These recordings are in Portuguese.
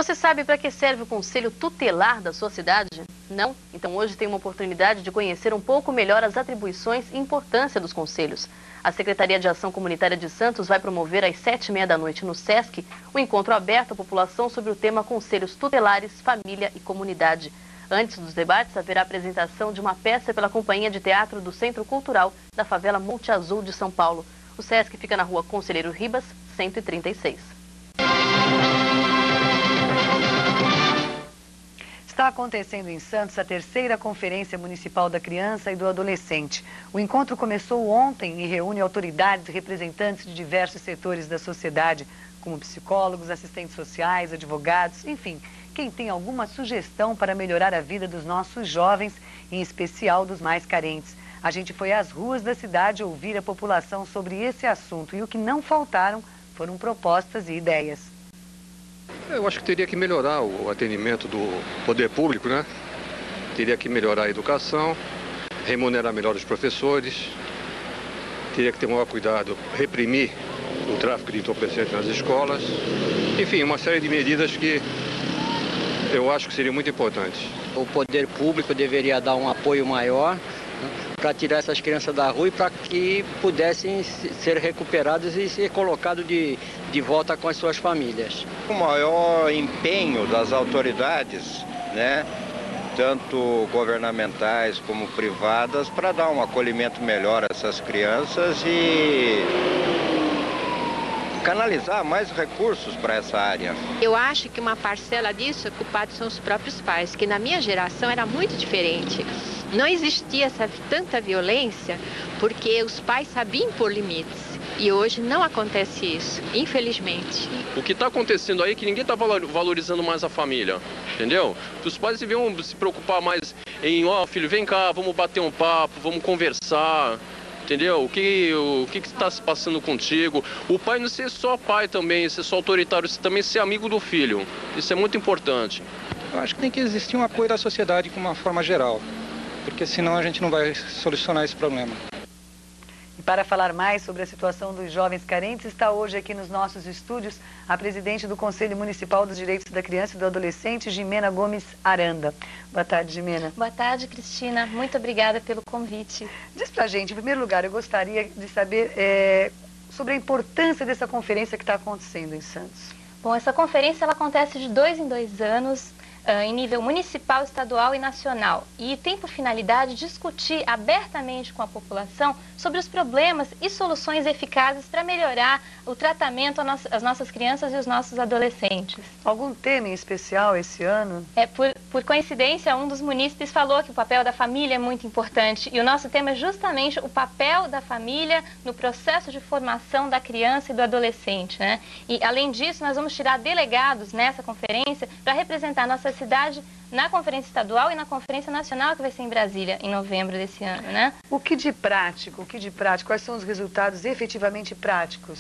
Você sabe para que serve o conselho tutelar da sua cidade? Não? Então hoje tem uma oportunidade de conhecer um pouco melhor as atribuições e importância dos conselhos. A Secretaria de Ação Comunitária de Santos vai promover às 7h30 da noite no SESC um encontro aberto à população sobre o tema Conselhos Tutelares, Família e Comunidade. Antes dos debates, haverá apresentação de uma peça pela Companhia de Teatro do Centro Cultural da favela Monte Azul de São Paulo. O SESC fica na rua Conselheiro Ribas, 136. Está acontecendo em Santos a terceira Conferência Municipal da Criança e do Adolescente. O encontro começou ontem e reúne autoridades e representantes de diversos setores da sociedade, como psicólogos, assistentes sociais, advogados, enfim, quem tem alguma sugestão para melhorar a vida dos nossos jovens, em especial dos mais carentes. A gente foi às ruas da cidade ouvir a população sobre esse assunto e o que não faltaram foram propostas e ideias. Eu acho que teria que melhorar o atendimento do poder público, né? Teria que melhorar a educação, remunerar melhor os professores, teria que ter maior cuidado, reprimir o tráfico de entorpecentes nas escolas. Enfim, uma série de medidas que eu acho que seriam muito importantes. O poder público deveria dar um apoio maior para tirar essas crianças da rua e para que pudessem ser recuperadas e ser colocados de volta com as suas famílias. O maior empenho das autoridades, né, tanto governamentais como privadas, para dar um acolhimento melhor a essas crianças e canalizar mais recursos para essa área. Eu acho que uma parcela disso, culpados são os próprios pais, que na minha geração era muito diferente. Não existia tanta violência porque os pais sabiam impor limites. E hoje não acontece isso, infelizmente. O que está acontecendo aí é que ninguém está valorizando mais a família, entendeu? Os pais deviam se preocupar mais em, ó, filho, vem cá, vamos bater um papo, vamos conversar. Entendeu? O que está se passando contigo? O pai não ser só pai também, ser só autoritário, também ser amigo do filho. Isso é muito importante. Eu acho que tem que existir um apoio da sociedade de uma forma geral, porque senão a gente não vai solucionar esse problema. E para falar mais sobre a situação dos jovens carentes, está hoje aqui nos nossos estúdios a presidente do Conselho Municipal dos Direitos da Criança e do Adolescente, Jimena Gomes Aranda. Boa tarde, Jimena. Boa tarde, Cristina. Muito obrigada pelo convite. Diz pra gente, em primeiro lugar, eu gostaria de saber sobre a importância dessa conferência que está acontecendo em Santos. Bom, essa conferência ela acontece de 2 em 2 anos, em nível municipal, estadual e nacional. E tem por finalidade discutir abertamente com a população sobre os problemas e soluções eficazes para melhorar o tratamento às nossas crianças e os nossos adolescentes. Algum tema em especial esse ano? Por coincidência, um dos munícipes falou que o papel da família é muito importante. E o nosso tema é justamente o papel da família no processo de formação da criança e do adolescente, né? E, além disso, nós vamos tirar delegados nessa conferência para representar a nossa cidade na Conferência Estadual e na Conferência Nacional, que vai ser em Brasília, em novembro desse ano, né? O que de prático, quais são os resultados efetivamente práticos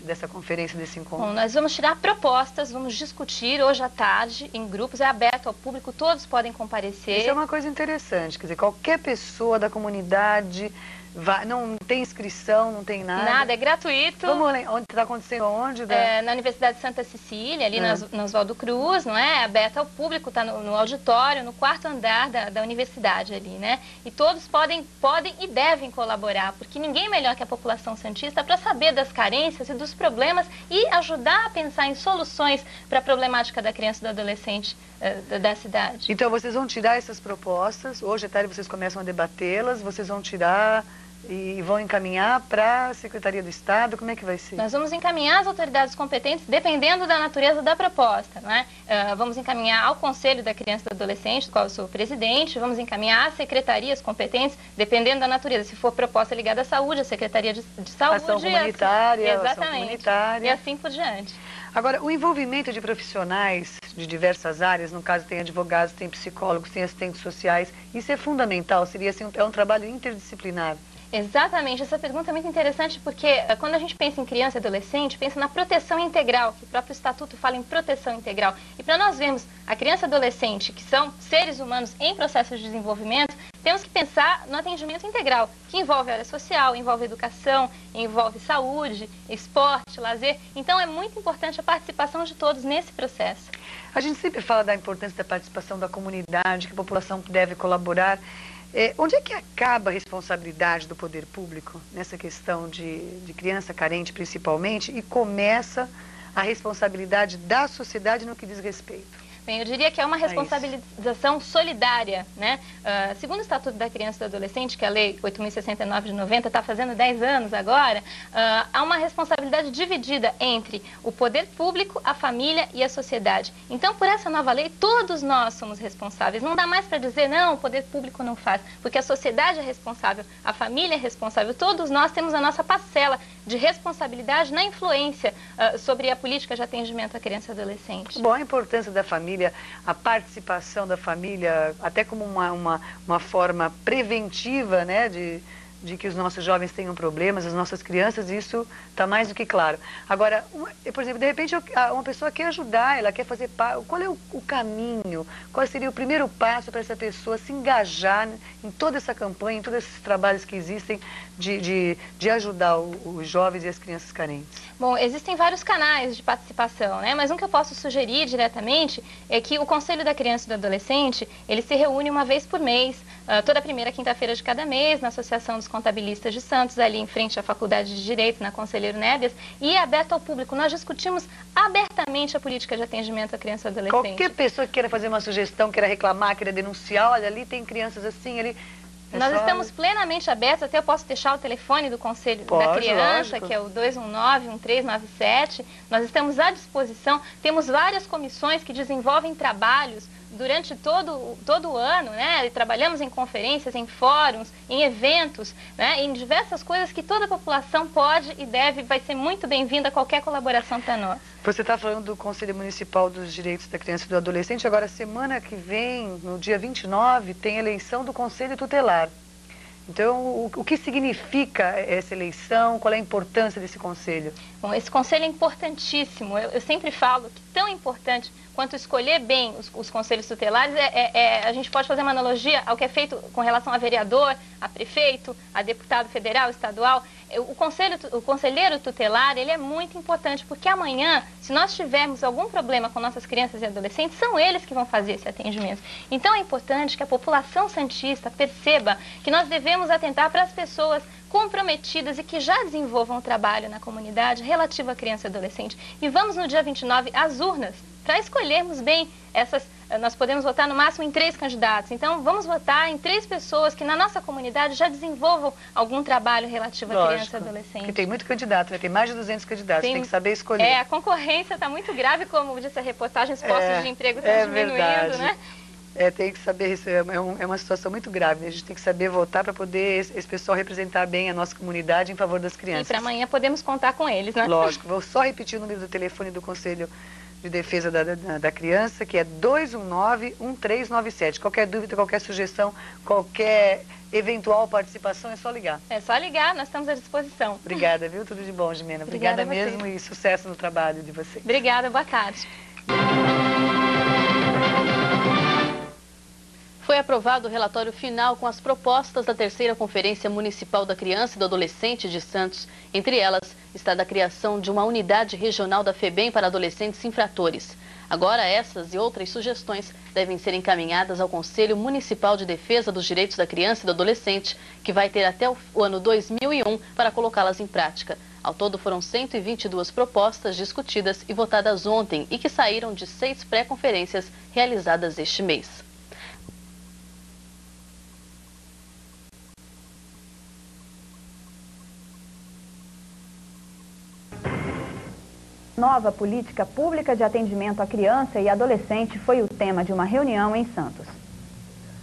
dessa conferência, desse encontro? Bom, nós vamos tirar propostas, vamos discutir hoje à tarde, em grupos, é aberto ao público, todos podem comparecer. Isso é uma coisa interessante, quer dizer, qualquer pessoa da comunidade... não tem inscrição, não tem nada? Nada, é gratuito. Vamos lá, onde está acontecendo onde? Na Universidade de Santa Cecília, ali no Oswaldo Cruz, não é? Aberto ao público, está no auditório, no 4º andar da universidade ali, né? E todos podem e devem colaborar, porque ninguém é melhor que a população santista para saber das carências e dos problemas e ajudar a pensar em soluções para a problemática da criança e do adolescente da cidade. Então vocês vão tirar essas propostas, hoje à tarde vocês começam a debatê-las, vocês vão tirar... E vão encaminhar para a Secretaria do Estado? Como é que vai ser? Nós vamos encaminhar as autoridades competentes, dependendo da natureza da proposta, não é? Vamos encaminhar ao Conselho da Criança e do Adolescente, do qual eu sou presidente, vamos encaminhar às secretarias competentes, dependendo da natureza. Se for proposta ligada à saúde, a Secretaria de Saúde... Ação comunitária, exatamente, ação comunitária. E assim por diante. Agora, o envolvimento de profissionais de diversas áreas, no caso tem advogados, tem psicólogos, tem assistentes sociais, isso é fundamental, seria assim, é um trabalho interdisciplinar. Exatamente, essa pergunta é muito interessante porque quando a gente pensa em criança e adolescente, pensa na proteção integral, que o próprio Estatuto fala em proteção integral. E para nós vermos a criança e adolescente, que são seres humanos em processo de desenvolvimento, temos que pensar no atendimento integral, que envolve área social, envolve educação, envolve saúde, esporte, lazer. Então é muito importante a participação de todos nesse processo. A gente sempre fala da importância da participação da comunidade, que a população deve colaborar. Onde é que acaba a responsabilidade do poder público nessa questão de criança carente principalmente e começa a responsabilidade da sociedade no que diz respeito? Bem, eu diria que é uma responsabilização solidária, né? Segundo o Estatuto da Criança e do Adolescente, que é a Lei 8.069 de 90, está fazendo 10 anos agora, há uma responsabilidade dividida entre o poder público, a família e a sociedade. Então, por essa nova lei, todos nós somos responsáveis. Não dá mais para dizer, não, o poder público não faz, porque a sociedade é responsável, a família é responsável, todos nós temos a nossa parcela de responsabilidade na influência sobre a política de atendimento à criança e adolescente. Bom, a importância da família, a participação da família, até como uma forma preventiva, né, de que os nossos jovens tenham problemas, as nossas crianças, isso está mais do que claro. Agora, por exemplo, de repente uma pessoa quer ajudar, ela quer fazer parte, qual é o caminho, qual seria o primeiro passo para essa pessoa se engajar em toda essa campanha, em todos esses trabalhos que existem de ajudar os jovens e as crianças carentes? Bom, existem vários canais de participação, né? Mas um que eu posso sugerir diretamente é que o Conselho da Criança e do Adolescente, ele se reúne uma vez por mês, toda primeira quinta-feira de cada mês, na Associação dos Contabilistas de Santos, ali em frente à Faculdade de Direito, na Conselheiro Nébias, e é aberto ao público. Nós discutimos abertamente a política de atendimento à criança e adolescente. Qualquer pessoa que queira fazer uma sugestão, queira reclamar, queira denunciar, olha, ali tem crianças assim, ali... Nós estamos plenamente abertos, até eu posso deixar o telefone do Conselho da Criança, lógico, que é o 219-1397. Nós estamos à disposição, temos várias comissões que desenvolvem trabalhos durante todo o ano, né? E trabalhamos em conferências, em fóruns, em eventos, né? Em diversas coisas que toda a população pode e deve, vai ser muito bem-vinda qualquer colaboração para nós. Você está falando do Conselho Municipal dos Direitos da Criança e do Adolescente. Agora, semana que vem, no dia 29, tem eleição do Conselho Tutelar. Então, o que significa essa eleição? Qual é a importância desse conselho? Bom, esse conselho é importantíssimo. Eu sempre falo que tão importante quanto escolher bem os conselhos tutelares, a gente pode fazer uma analogia ao que é feito com relação a vereador, a prefeito, a deputado federal, estadual. O conselheiro tutelar, ele é muito importante, porque amanhã, se nós tivermos algum problema com nossas crianças e adolescentes, são eles que vão fazer esse atendimento. Então é importante que a população santista perceba que nós devemos atentar para as pessoas comprometidas e que já desenvolvam um trabalho na comunidade relativo à criança e adolescente. E vamos no dia 29 às urnas, para escolhermos bem nós podemos votar no máximo em 3 candidatos. Então, vamos votar em 3 pessoas que na nossa comunidade já desenvolvam algum trabalho relativo à criança e adolescente. Porque tem muito candidato, né? Tem mais de 200 candidatos, tem que saber escolher. A concorrência está muito grave, como disse a reportagem, os postos de emprego estão diminuindo, verdade. Né? Tem que saber, isso é uma situação muito grave, né? A gente tem que saber votar para poder esse pessoal representar bem a nossa comunidade em favor das crianças. E para amanhã podemos contar com eles, né? Lógico, vou só repetir o número do telefone do Conselho de Defesa da Criança, que é 219-1397. Qualquer dúvida, qualquer sugestão, qualquer eventual participação, é só ligar. É só ligar, nós estamos à disposição. Obrigada, viu? Tudo de bom, Gimena. Obrigada mesmo e sucesso no trabalho de vocês. Obrigada, boa tarde. Foi aprovado o relatório final com as propostas da terceira Conferência Municipal da Criança e do Adolescente de Santos. Entre elas está a criação de uma unidade regional da FEBEM para adolescentes infratores. Agora essas e outras sugestões devem ser encaminhadas ao Conselho Municipal de Defesa dos Direitos da Criança e do Adolescente, que vai ter até o ano 2001 para colocá-las em prática. Ao todo foram 122 propostas discutidas e votadas ontem e que saíram de 6 pré-conferências realizadas este mês. Nova política pública de atendimento à criança e adolescente foi o tema de uma reunião em Santos.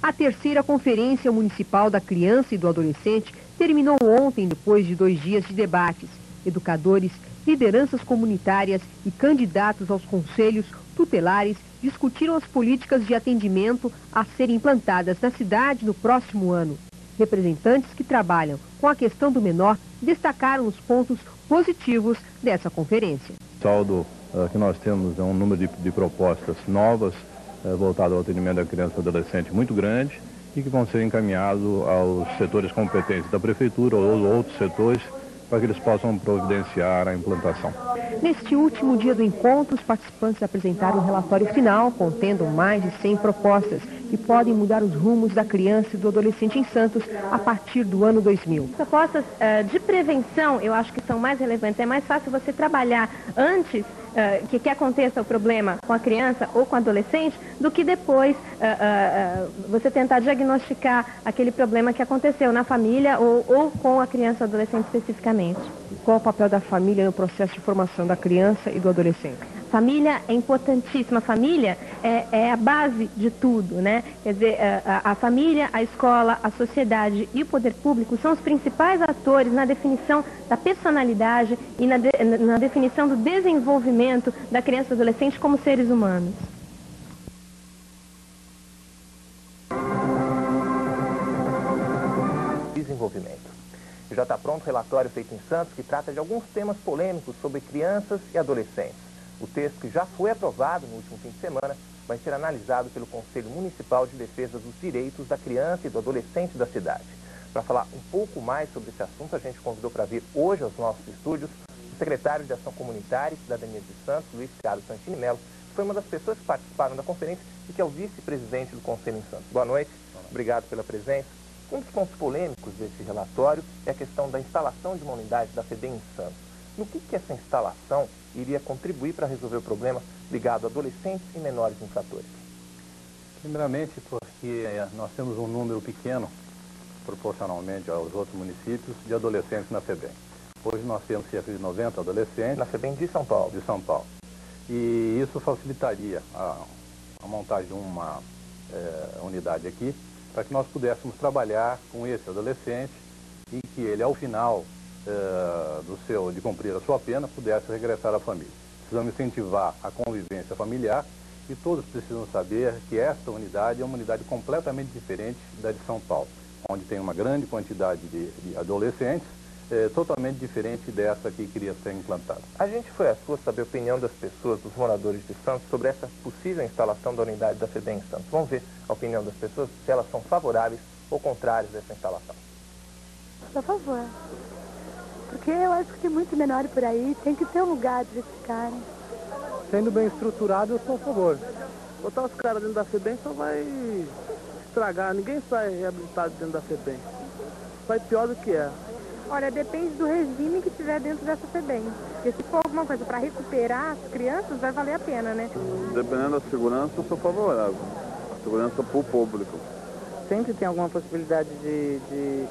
A terceira Conferência Municipal da Criança e do Adolescente terminou ontem, depois de 2 dias de debates. Educadores, lideranças comunitárias e candidatos aos conselhos tutelares discutiram as políticas de atendimento a serem implantadas na cidade no próximo ano. Representantes que trabalham com a questão do menor destacaram os pontos positivos dessa conferência. O saldo que nós temos é um número de propostas novas voltado ao atendimento da criança e adolescente muito grande e que vão ser encaminhados aos setores competentes da Prefeitura ou outros setores para que eles possam providenciar a implantação. Neste último dia do encontro, os participantes apresentaram um relatório final contendo mais de 100 propostas que podem mudar os rumos da criança e do adolescente em Santos a partir do ano 2000. Propostas de prevenção, eu acho que são mais relevantes. É mais fácil você trabalhar antes que aconteça o problema com a criança ou com o adolescente, do que depois você tentar diagnosticar aquele problema que aconteceu na família ou com a criança ou adolescente especificamente. E qual o papel da família no processo de formação da criança e do adolescente? Família é importantíssima. A família é a base de tudo, né? Quer dizer, a família, a escola, a sociedade e o poder público são os principais atores na definição da personalidade e na definição do desenvolvimento da criança e do adolescente como seres humanos. Desenvolvimento. Já está pronto o relatório feito em Santos que trata de alguns temas polêmicos sobre crianças e adolescentes. O texto, que já foi aprovado no último fim de semana, vai ser analisado pelo Conselho Municipal de Defesa dos Direitos da Criança e do Adolescente da cidade. Para falar um pouco mais sobre esse assunto, a gente convidou para vir hoje aos nossos estúdios o secretário de Ação Comunitária e Cidadania de Santos, Luiz Carlos Santini Melo, que foi uma das pessoas que participaram da conferência e que é o vice-presidente do Conselho em Santos. Boa noite, obrigado pela presença. Um dos pontos polêmicos desse relatório é a questão da instalação de uma unidade da FEBEM em Santos. No que essa instalação iria contribuir para resolver o problema ligado a adolescentes e menores infratores? Primeiramente porque nós temos um número pequeno, proporcionalmente aos outros municípios, de adolescentes na FEBEM. Hoje nós temos cerca de 90 adolescentes. Na FEBEM de São Paulo? De São Paulo. E isso facilitaria a montagem de uma unidade aqui, para que nós pudéssemos trabalhar com esse adolescente e que ele, ao final de cumprir a sua pena, pudesse regressar à família. Precisamos incentivar a convivência familiar e todos precisam saber que esta unidade é uma unidade completamente diferente da de São Paulo, onde tem uma grande quantidade de adolescentes, totalmente diferente dessa que queria ser implantada. A gente foi às ruas saber a opinião das pessoas, dos moradores de Santos, sobre essa possível instalação da unidade da FEBEM em Santos. Vamos ver a opinião das pessoas, se elas são favoráveis ou contrárias a essa instalação. Sou a favor. Porque eu acho que tem muito menor por aí, tem que ter um lugar para eles ficarem. Sendo bem estruturado, eu sou a favor. Botar os caras dentro da FEBEM só vai estragar, ninguém sai reabilitado dentro da FEBEM. Sai pior do que é. Olha, depende do regime que tiver dentro dessa FEBEM. Porque se for alguma coisa para recuperar as crianças, vai valer a pena, né? Dependendo da segurança, eu sou favorável. Segurança para o público. Sempre tem alguma possibilidade de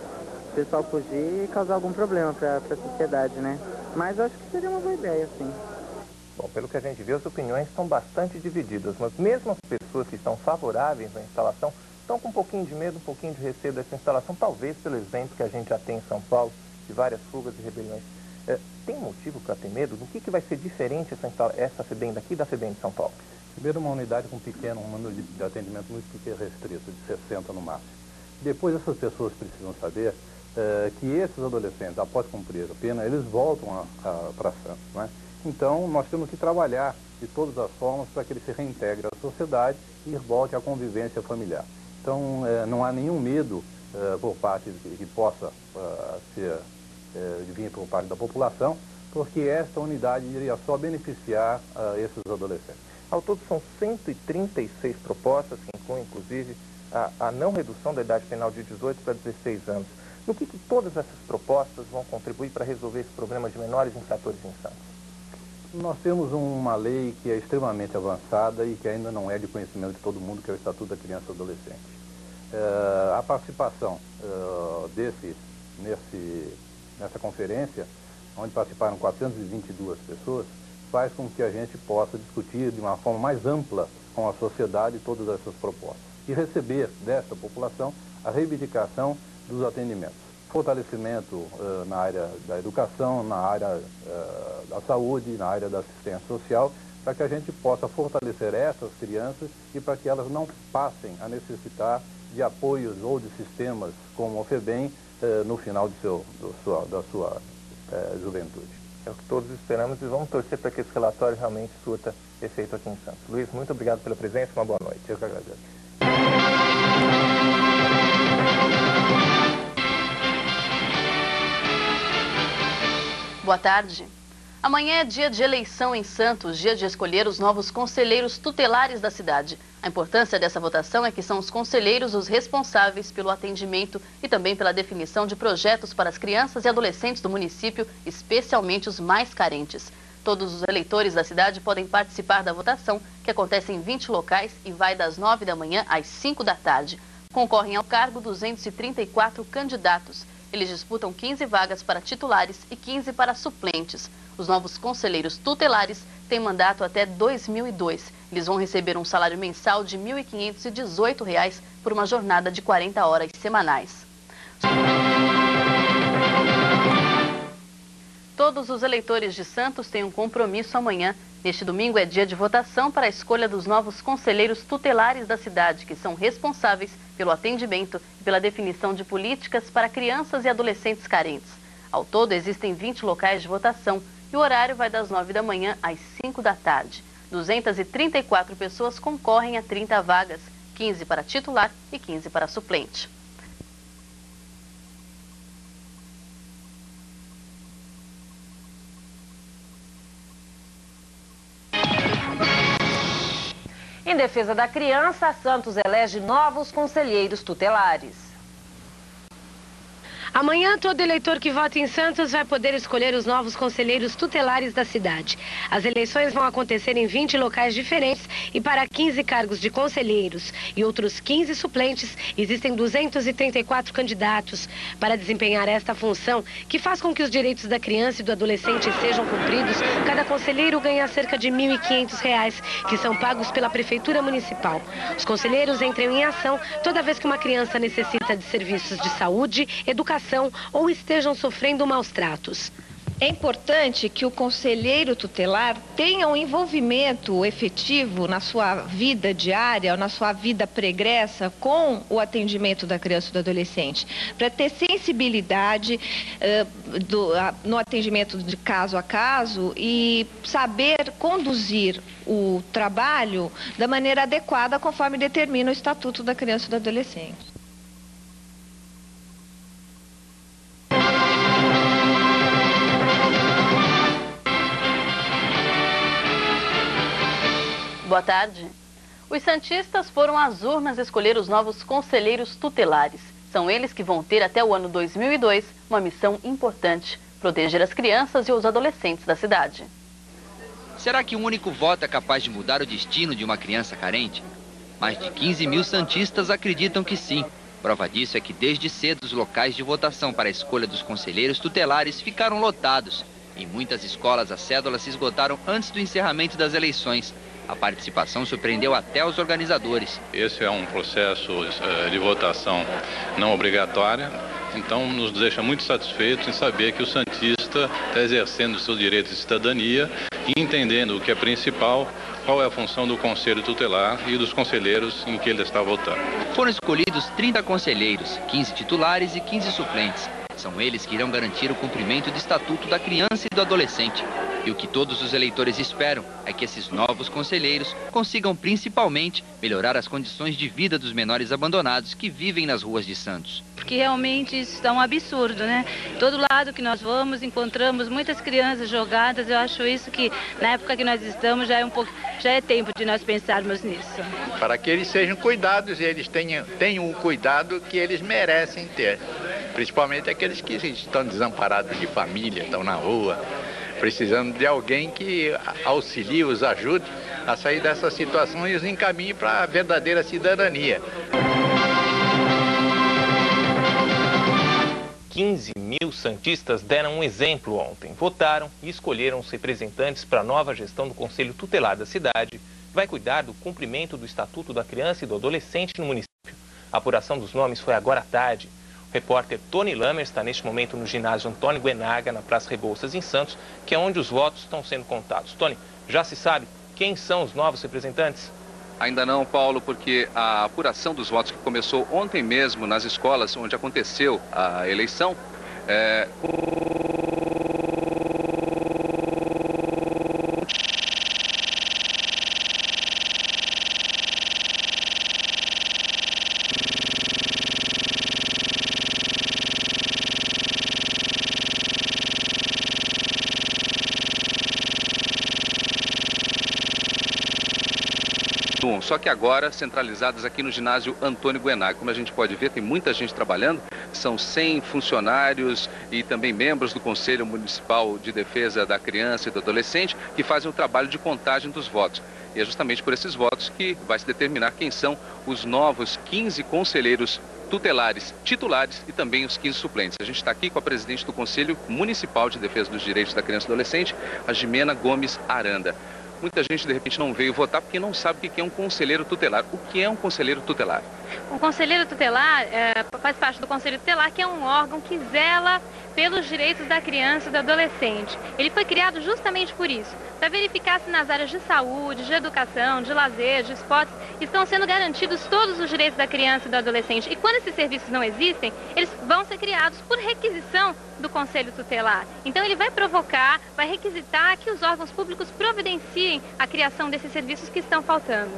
pessoal fugir e causar algum problema para a sociedade, né? Mas eu acho que seria uma boa ideia, sim. Bom, pelo que a gente viu, as opiniões estão bastante divididas, mas mesmo as pessoas que estão favoráveis à instalação estão com um pouquinho de medo, um pouquinho de receio dessa instalação, talvez pelo exemplo que a gente já tem em São Paulo, de várias fugas e rebeliões. Tem motivo para ter medo? Do que vai ser diferente essa FEBEM daqui da FEBEM de São Paulo? Primeiro, uma unidade com um número de atendimento muito restrito, de 60 no máximo. Depois, essas pessoas precisam saber que esses adolescentes, após cumprir a pena, eles voltam para Santos, né? Então, nós temos que trabalhar de todas as formas para que ele se reintegre à sociedade e volte à convivência familiar. Então, não há nenhum medo por parte que possa vir por parte da população, porque esta unidade iria só beneficiar esses adolescentes. Ao todo, são 136 propostas, que incluem, inclusive, a não redução da idade penal de 18 para 16 anos. No que todas essas propostas vão contribuir para resolver esse problema de menores infratores em Santos? Nós temos uma lei que é extremamente avançada e que ainda não é de conhecimento de todo mundo, que é o Estatuto da Criança e do Adolescente. A participação nessa conferência, onde participaram 422 pessoas, faz com que a gente possa discutir de uma forma mais ampla com a sociedade todas essas propostas e receber desta população a reivindicação dos atendimentos. Fortalecimento na área da educação, na área da saúde, na área da assistência social, para que a gente possa fortalecer essas crianças e para que elas não passem a necessitar de apoios ou de sistemas como o FEBEM no final da sua juventude. É o que todos esperamos e vamos torcer para que esse relatório realmente surta efeito aqui em Santos. Luiz, muito obrigado pela presença, uma boa noite. Eu que agradeço. Boa tarde. Amanhã é dia de eleição em Santos, dia de escolher os novos conselheiros tutelares da cidade. A importância dessa votação é que são os conselheiros os responsáveis pelo atendimento e também pela definição de projetos para as crianças e adolescentes do município, especialmente os mais carentes. Todos os eleitores da cidade podem participar da votação, que acontece em 20 locais e vai das 9 da manhã às 5 da tarde. Concorrem ao cargo 234 candidatos. Eles disputam 15 vagas para titulares e 15 para suplentes. Os novos conselheiros tutelares têm mandato até 2002. Eles vão receber um salário mensal de R$ 1.518 por uma jornada de 40 horas semanais. Todos os eleitores de Santos têm um compromisso amanhã. Neste domingo é dia de votação para a escolha dos novos conselheiros tutelares da cidade, que são responsáveis pelo atendimento e pela definição de políticas para crianças e adolescentes carentes. Ao todo, existem 20 locais de votação e o horário vai das 9 da manhã às 5 da tarde. 234 pessoas concorrem a 30 vagas, 15 para titular e 15 para suplente. Em defesa da criança, Santos elege novos conselheiros tutelares. Amanhã, todo eleitor que vota em Santos vai poder escolher os novos conselheiros tutelares da cidade. As eleições vão acontecer em 20 locais diferentes e para 15 cargos de conselheiros e outros 15 suplentes, existem 234 candidatos para desempenhar esta função, que faz com que os direitos da criança e do adolescente sejam cumpridos. Cada conselheiro ganha cerca de R$ 1.500, que são pagos pela Prefeitura Municipal. Os conselheiros entram em ação toda vez que uma criança necessita de serviços de saúde, educação ou estejam sofrendo maus tratos. É importante que o conselheiro tutelar tenha um envolvimento efetivo na sua vida diária, na sua vida pregressa com o atendimento da criança e do adolescente, para ter sensibilidade no atendimento de caso a caso e saber conduzir o trabalho da maneira adequada conforme determina o Estatuto da Criança e do Adolescente. Boa tarde. Os santistas foram às urnas escolher os novos conselheiros tutelares. São eles que vão ter até o ano 2002 uma missão importante: proteger as crianças e os adolescentes da cidade. Será que um único voto é capaz de mudar o destino de uma criança carente? Mais de 15 mil santistas acreditam que sim. Prova disso é que desde cedo os locais de votação para a escolha dos conselheiros tutelares ficaram lotados. Em muitas escolas as cédulas se esgotaram antes do encerramento das eleições. A participação surpreendeu até os organizadores. Esse é um processo de votação não obrigatória, então nos deixa muito satisfeitos em saber que o santista está exercendo o seu direito de cidadania e entendendo o que é principal, qual é a função do conselho tutelar e dos conselheiros em que ele está votando. Foram escolhidos 30 conselheiros, 15 titulares e 15 suplentes. São eles que irão garantir o cumprimento do Estatuto da Criança e do Adolescente. E o que todos os eleitores esperam é que esses novos conselheiros consigam principalmente melhorar as condições de vida dos menores abandonados que vivem nas ruas de Santos. Porque realmente isso está um absurdo, né? Todo lado que nós vamos, encontramos muitas crianças jogadas. Eu acho isso que, na época que nós estamos, já é tempo de nós pensarmos nisso. Para que eles sejam cuidados e eles tenham o cuidado que eles merecem ter. Principalmente aqueles que estão desamparados de família, estão na rua, precisando de alguém que auxilie, os ajude a sair dessa situação e os encaminhe para a verdadeira cidadania. 15 mil santistas deram um exemplo ontem. Votaram e escolheram os representantes para a nova gestão do Conselho Tutelar da cidade, que vai cuidar do cumprimento do Estatuto da Criança e do Adolescente no município. A apuração dos nomes foi agora à tarde. O repórter Tony Lamer está neste momento no ginásio Antônio Guenaga, na Praça Rebouças, em Santos, que é onde os votos estão sendo contados. Tony, já se sabe quem são os novos representantes? Ainda não, Paulo, porque a apuração dos votos que começou ontem mesmo nas escolas onde aconteceu a eleição, continuam, só que agora centralizadas aqui no ginásio Antônio Guenaga. Como a gente pode ver, tem muita gente trabalhando, são 100 funcionários e também membros do Conselho Municipal de Defesa da Criança e do Adolescente que fazem o trabalho de contagem dos votos. E é justamente por esses votos que vai se determinar quem são os novos 15 conselheiros tutelares, titulares e também os 15 suplentes. A gente está aqui com a presidente do Conselho Municipal de Defesa dos Direitos da Criança e do Adolescente, a Jimena Gomes Aranda. Muita gente, de repente, não veio votar porque não sabe o que é um conselheiro tutelar. O que é um conselheiro tutelar? O conselheiro tutelar faz parte do Conselho Tutelar, que é um órgão que zela pelos direitos da criança e do adolescente. Ele foi criado justamente por isso, para verificar se nas áreas de saúde, de educação, de lazer, de esportes, estão sendo garantidos todos os direitos da criança e do adolescente. E quando esses serviços não existem, eles vão ser criados por requisição do Conselho Tutelar. Então ele vai provocar, vai requisitar que os órgãos públicos providenciem a criação desses serviços que estão faltando.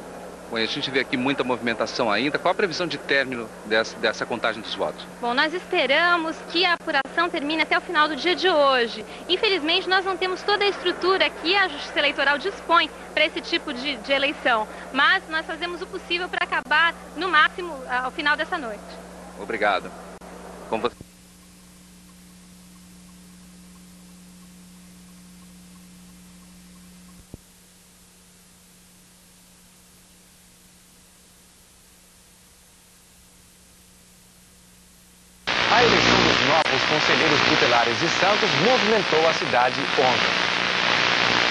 Bom, a gente vê aqui muita movimentação ainda. Qual a previsão de término dessa contagem dos votos? Bom, nós esperamos que a apuração termine até o final do dia de hoje. Infelizmente, nós não temos toda a estrutura que a Justiça Eleitoral dispõe para esse tipo de eleição. Mas nós fazemos o possível para acabar, no máximo, ao final dessa noite. Obrigado. Com você. A eleição dos novos conselheiros tutelares de Santos movimentou a cidade ontem.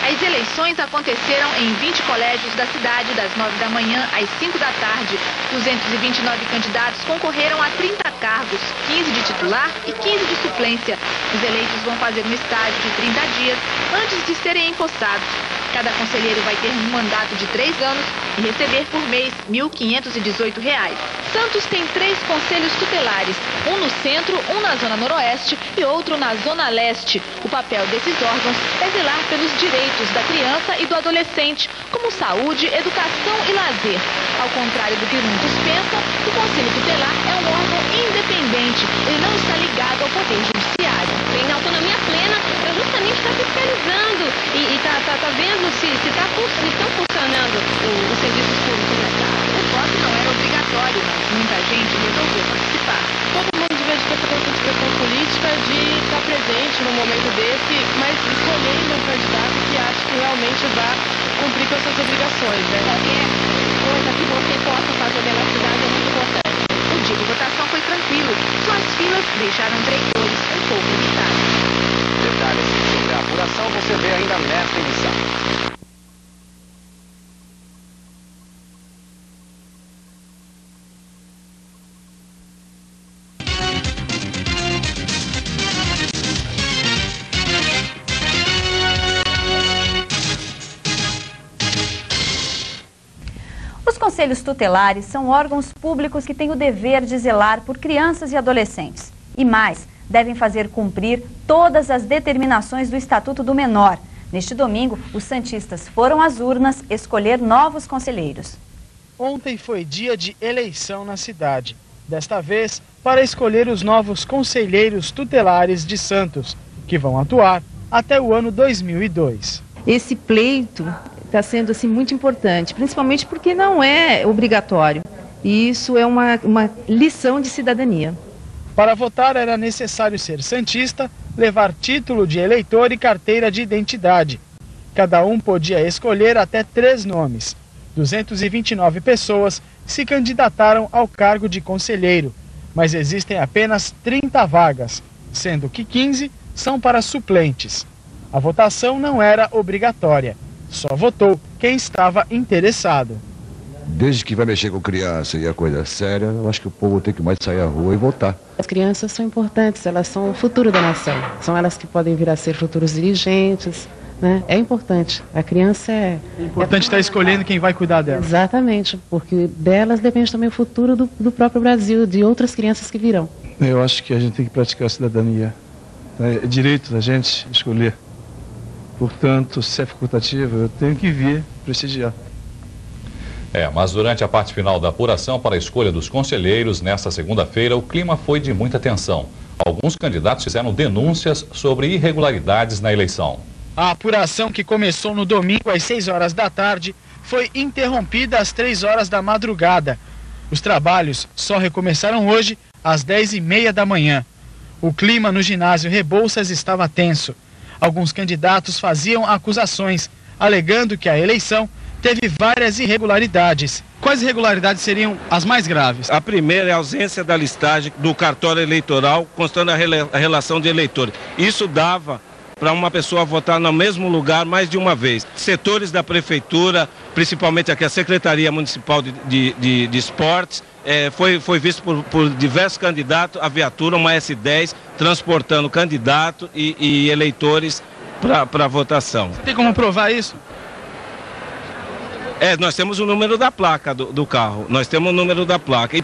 As eleições aconteceram em 20 colégios da cidade, das 9 da manhã às 5 da tarde. 229 candidatos concorreram a 30 cargos, 15 de titular e 15 de suplência. Os eleitos vão fazer um estágio de 30 dias antes de serem empossados. Cada conselheiro vai ter um mandato de 3 anos e receber por mês R$ 1.518. Santos tem 3 conselhos tutelares, um no centro, um na zona noroeste e outro na zona leste. O papel desses órgãos é zelar pelos direitos da criança e do adolescente, como saúde, educação e lazer. Ao contrário do que muitos pensam, o Conselho Tutelar é um órgão independente. Ele não está ligado ao Poder Judiciário. Tem autonomia plena para justamente estar fiscalizando e tá vendo se estão funcionando os serviços públicos no Estado. O voto não era obrigatório, mas muita gente resolveu participar. Todo mundo devia ter essa conscientização política de estar presente num momento desse, mas escolhendo um candidato que acha que realmente vai cumprir com as suas obrigações, né? Qualquer coisa que você possa fazer pela cidade é muito importante. O dia de votação foi tranquilo, só as filas deixaram os eleitores um pouco irritados. Detalhes sobre a apuração você vê ainda nesta emissão. Os conselhos tutelares são órgãos públicos que têm o dever de zelar por crianças e adolescentes. E mais, devem fazer cumprir todas as determinações do Estatuto do Menor. Neste domingo, os santistas foram às urnas escolher novos conselheiros. Ontem foi dia de eleição na cidade. Desta vez, para escolher os novos conselheiros tutelares de Santos, que vão atuar até o ano 2002. Esse pleito está sendo assim, muito importante, principalmente porque não é obrigatório. E isso é uma lição de cidadania. Para votar era necessário ser santista, levar título de eleitor e carteira de identidade. Cada um podia escolher até 3 nomes. 229 pessoas se candidataram ao cargo de conselheiro, mas existem apenas 30 vagas, sendo que 15 são para suplentes. A votação não era obrigatória, só votou quem estava interessado. Desde que vai mexer com criança e a coisa séria, eu acho que o povo tem que mais sair à rua e votar. As crianças são importantes, elas são o futuro da nação. São elas que podem vir a ser futuros dirigentes, né? É importante. A criança é importante estar escolhendo quem vai cuidar delas. Exatamente, porque delas depende também o futuro do próprio Brasil, de outras crianças que virão. Eu acho que a gente tem que praticar a cidadania. É direito da gente escolher. Portanto, se é facultativo, eu tenho que vir prestigiar. Mas durante a parte final da apuração para a escolha dos conselheiros, nesta segunda-feira, o clima foi de muita tensão. Alguns candidatos fizeram denúncias sobre irregularidades na eleição. A apuração, que começou no domingo às 6 horas da tarde, foi interrompida às 3 horas da madrugada. Os trabalhos só recomeçaram hoje às 10h30 da manhã. O clima no ginásio Rebouças estava tenso. Alguns candidatos faziam acusações, alegando que a eleição teve várias irregularidades. Quais irregularidades seriam as mais graves? A primeira é a ausência da listagem do cartório eleitoral, constando a relação de eleitores. Isso dava para uma pessoa votar no mesmo lugar mais de uma vez. Setores da prefeitura, principalmente aqui a Secretaria Municipal de Esportes, foi visto por diversos candidatos, a viatura, uma S10, transportando candidato e eleitores para votação. Tem como provar isso? Nós temos o número da placa do carro, nós temos o número da placa e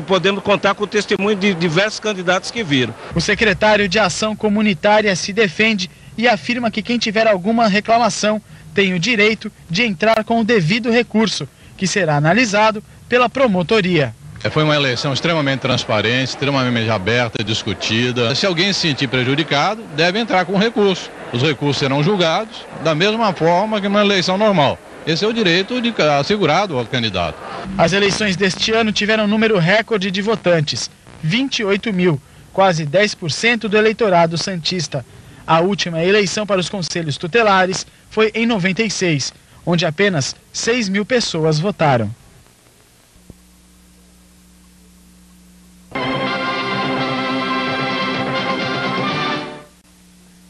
podemos contar com o testemunho de diversos candidatos que viram. O secretário de Ação Comunitária se defende e afirma que quem tiver alguma reclamação tem o direito de entrar com o devido recurso, que será analisado pela promotoria. Foi uma eleição extremamente transparente, extremamente aberta, discutida. Se alguém se sentir prejudicado, deve entrar com recurso. Os recursos serão julgados da mesma forma que uma eleição normal. Esse é o direito assegurado ao candidato. As eleições deste ano tiveram um número recorde de votantes, 28 mil, quase 10% do eleitorado santista. A última eleição para os conselhos tutelares foi em 96, onde apenas 6 mil pessoas votaram.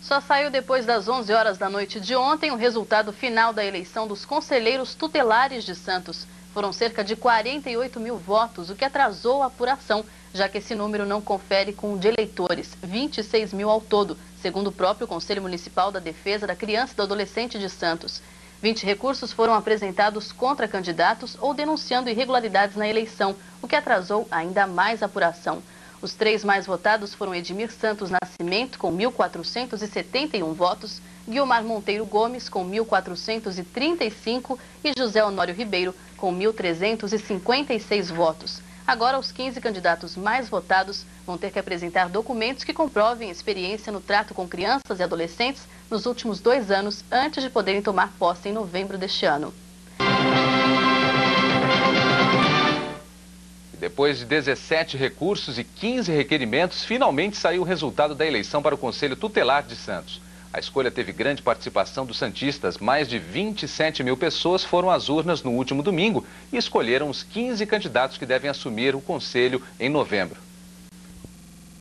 Só saiu depois das 11 horas da noite de ontem o resultado final da eleição dos conselheiros tutelares de Santos. Foram cerca de 48 mil votos, o que atrasou a apuração, já que esse número não confere com o de eleitores, 26 mil ao todo, segundo o próprio Conselho Municipal da Defesa da Criança e do Adolescente de Santos. 20 recursos foram apresentados contra candidatos ou denunciando irregularidades na eleição, o que atrasou ainda mais a apuração. Os 3 mais votados foram Edmir Santos Nascimento, com 1.471 votos, Guilmar Monteiro Gomes, com 1.435 e José Honório Ribeiro, com 1.356 votos. Agora, os 15 candidatos mais votados vão ter que apresentar documentos que comprovem experiência no trato com crianças e adolescentes nos últimos 2 anos, antes de poderem tomar posse em novembro deste ano. Depois de 17 recursos e 15 requerimentos, finalmente saiu o resultado da eleição para o Conselho Tutelar de Santos. A escolha teve grande participação dos santistas. Mais de 27 mil pessoas foram às urnas no último domingo e escolheram os 15 candidatos que devem assumir o Conselho em novembro.